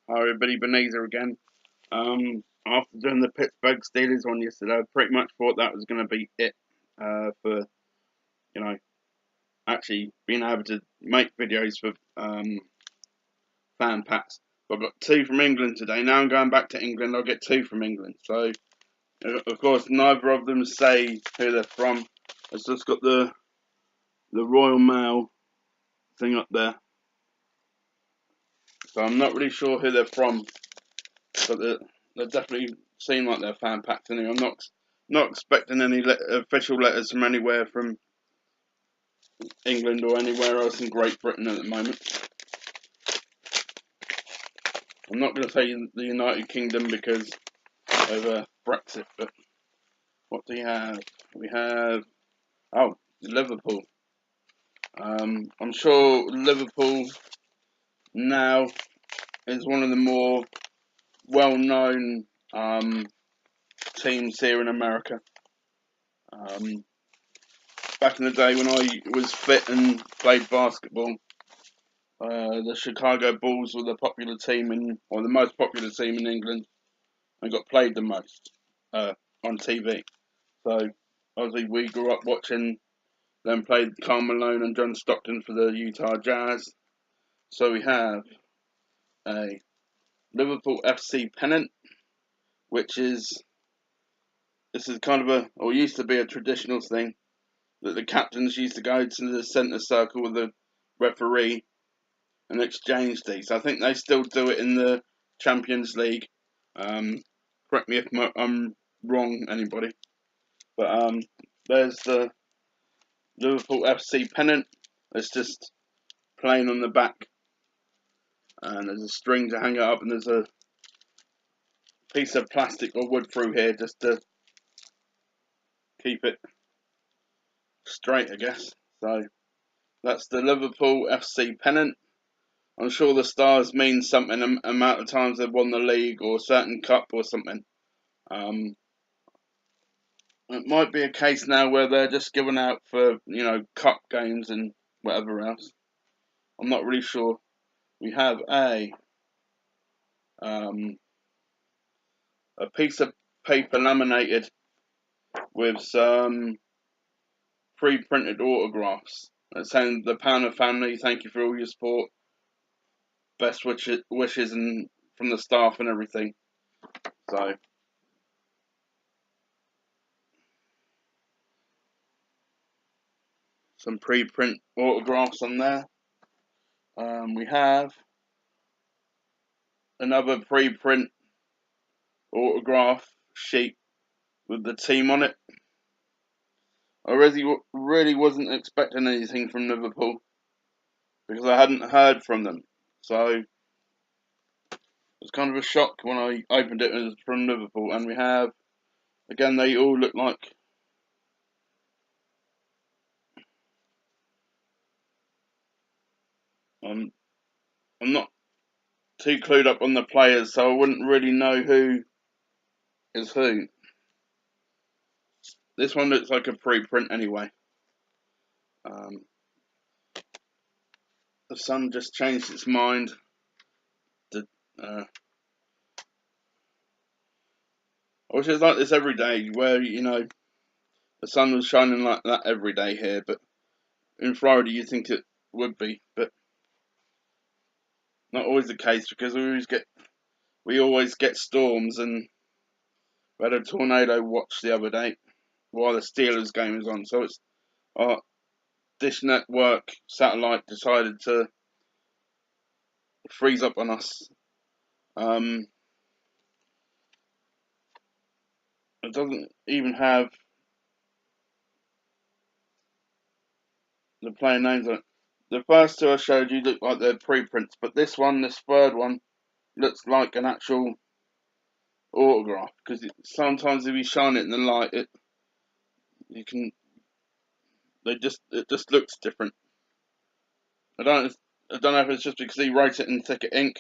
Hi everybody, Benazer again. After doing the Pittsburgh Steelers one yesterday, I pretty much thought that was going to be it for, you know, actually being able to make videos for fan packs. But I've got two from England today. Now I'm going back to England, I'll get two from England. So, of course, neither of them say who they're from. It's just got the Royal Mail thing up there. So I'm not really sure who they're from, but they definitely seem like they're fan packs anyway. I'm not expecting any official letters from anywhere from England or anywhere else in Great Britain at the moment. I'm not going to say the United Kingdom because of Brexit, but what do you have? We have Liverpool. I'm sure Liverpool now is one of the more well-known teams here in America. Back in the day when I was fit and played basketball, the Chicago Bulls were the the most popular team in England, and got played the most on TV. So obviously we grew up watching them play Karl Malone and John Stockton for the Utah Jazz. So we have a Liverpool FC pennant, this is kind of or used to be a traditional thing that the captains used to go to the centre circle with the referee and exchange these. I think they still do it in the Champions League. Correct me if I'm wrong, anybody. But there's the Liverpool FC pennant. It's just plain on the back, and there's a string to hang it up, and there's a piece of plastic or wood through here just to keep it straight, I guess. So that's the Liverpool FC pennant. I'm sure the stars mean something, amount of times they've won the league or a certain cup or something. It might be a case now where they're just given out for, cup games and whatever else. I'm not really sure. We have a piece of paper laminated with some pre-printed autographs saying the Pounder family, thank you for all your support, best wishes and from the staff and everything. So some pre-print autographs on there. We have another pre-print autograph sheet with the team on it. I really wasn't expecting anything from Liverpool because I hadn't heard from them. So it was kind of a shock when I opened it and it was from Liverpool. And we have, again, they all look like I'm not too clued up on the players, so I wouldn't really know who is who. This one looks like a pre-print anyway. The Sun just changed its mind. I wish it was like this every day, where the sun was shining like that every day here. But in Florida, you think it would be, but not always the case because we always get storms, and we had a tornado watch the other day while the Steelers game was on. So it's our Dish Network satellite decided to freeze up on us. It doesn't even have the player names on it. The first two I showed you look like they're pre-prints, but this third one, looks like an actual autograph because sometimes if you shine it in the light, it just looks different. I don't know if it's just because he wrote it in thicker ink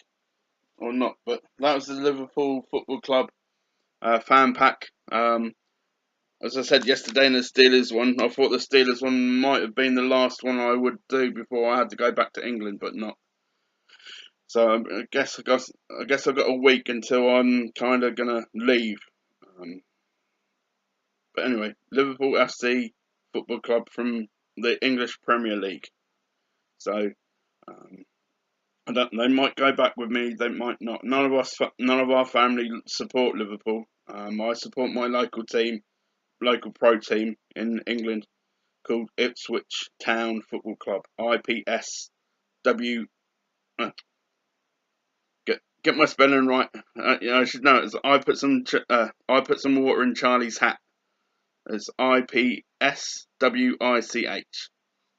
or not, but that was the Liverpool Football Club fan pack. As I said yesterday in the Steelers one, I thought the Steelers one might have been the last one I would do before I had to go back to England, but not. So I guess I've got a week until I'm kind of gonna leave. Um, but anyway, Liverpool FC Football Club from the English Premier League. So um, I don't. They might go back with me. They might not. None of our family support Liverpool. I support my local team, local pro team in England called Ipswich Town Football Club. IPSW. Get my spelling right. I should know. I put some water in Charlie's hat. It's IPSWICH.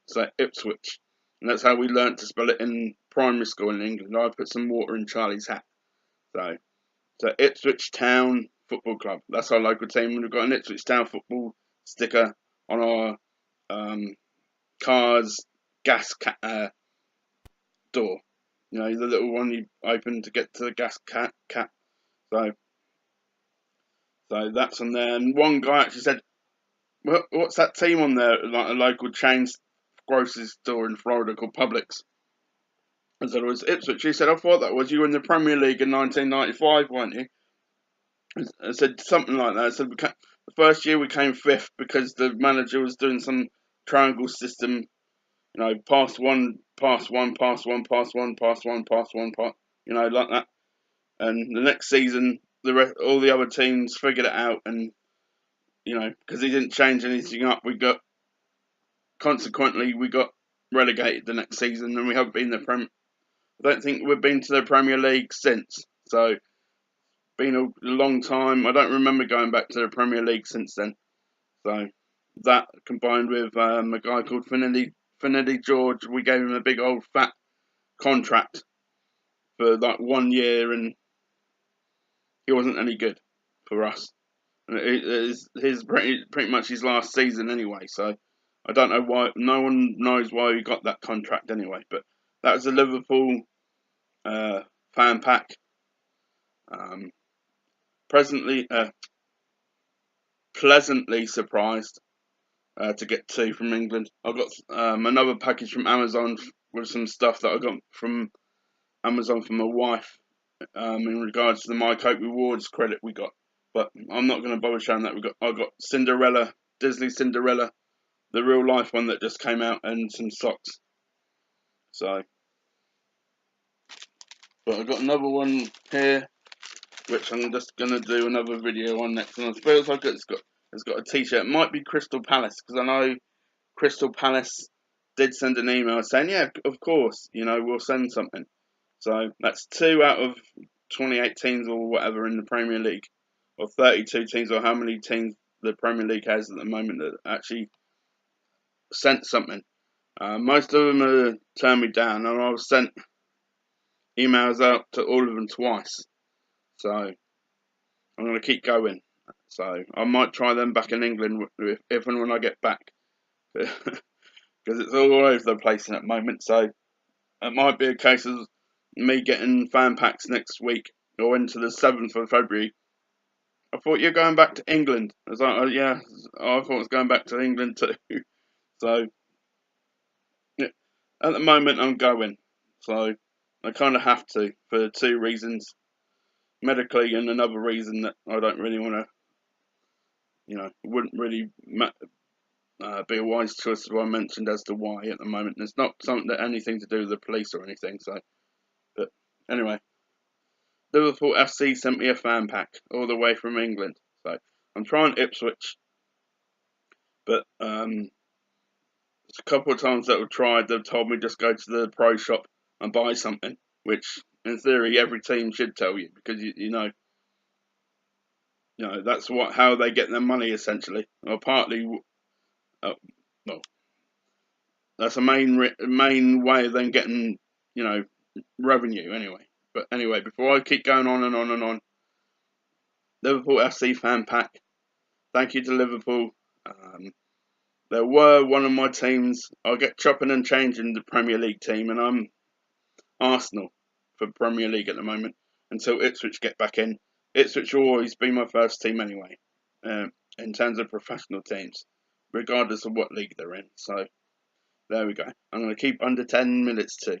So Ipswich, and that's how we learnt to spell it in primary school in England. I put some water in Charlie's hat. So Ipswich Town Football Club. That's our local team. We've got an Ipswich Town football sticker on our car's door. You know, the little one you open to get to the gas cap. So that's on there. And one guy actually said, "What's that team on there?" Like a local chain grocery store in Florida called Publix. I said it was Ipswich. He said, "I thought that was you in the Premier League in 1995, weren't you?" I said something like that. I said the first year we came fifth because the manager was doing some triangle system. You know, pass one, pass one, pass one, pass one, pass one, pass one, pass. You know, like that. And the next season, all the other teams figured it out, and you know, because he didn't change anything up, consequently we got relegated the next season, and we haven't been the I don't think we've been to the Premier League since. So, been a long time. I don't remember going back to the Premier League since then. So, that combined with a guy called Finidi George, we gave him a big old fat contract for like 1 year, and he wasn't any good for us. And it is pretty much his last season anyway. So I don't know why. No one knows why he got that contract anyway. But that was a Liverpool fan pack. Um, presently, pleasantly surprised to get two from England. I got another package from Amazon with some stuff that I got from Amazon for my wife in regards to the My Coke Rewards credit we got. But I'm not going to bother showing that. I got Cinderella, Disney Cinderella, the real life one that just came out, and some socks. So, but I've got another one here, which I'm just going to do another video on next. And it feels like it's got a T-shirt. It might be Crystal Palace, because I know Crystal Palace did send an email saying, yeah, of course, you know, we'll send something. So that's 2 out of 28 teams or whatever in the Premier League, or 32 teams, or how many teams the Premier League has at the moment that actually sent something. Most of them have turned me down, and I've sent emails out to all of them twice. So I'm going to keep going. So I might try them back in England if and when I get back, because it's all over the place at the moment. So it might be a case of me getting fan packs next week or into the 7th of February. I thought you're going back to England. I was like, oh, yeah, I thought I was going back to England too. So yeah, at the moment I'm going. So I kind of have to for 2 reasons, medically, and another reason that I don't really want to, you know, wouldn't really be a wise choice if I mentioned as to why at the moment. It's not something that anything to do with the police or anything. So, but anyway, Liverpool FC sent me a fan pack all the way from England. So I'm trying Ipswich, but a couple of times that I've tried, they've told me just go to the pro shop and buy something, which in theory every team should tell you, because you know that's how they get their money essentially, or partly. Well, that's a main way of them getting, you know, revenue anyway. But anyway, before I keep going on and on and on, Liverpool FC fan pack. Thank you to Liverpool. They were one of my teams. I'll get chopping and changing the Premier League team, and I'm Arsenal for Premier League at the moment until Ipswich get back in. Ipswich will always be my first team anyway, in terms of professional teams, regardless of what league they're in. So there we go. I'm going to keep under 10 minutes too.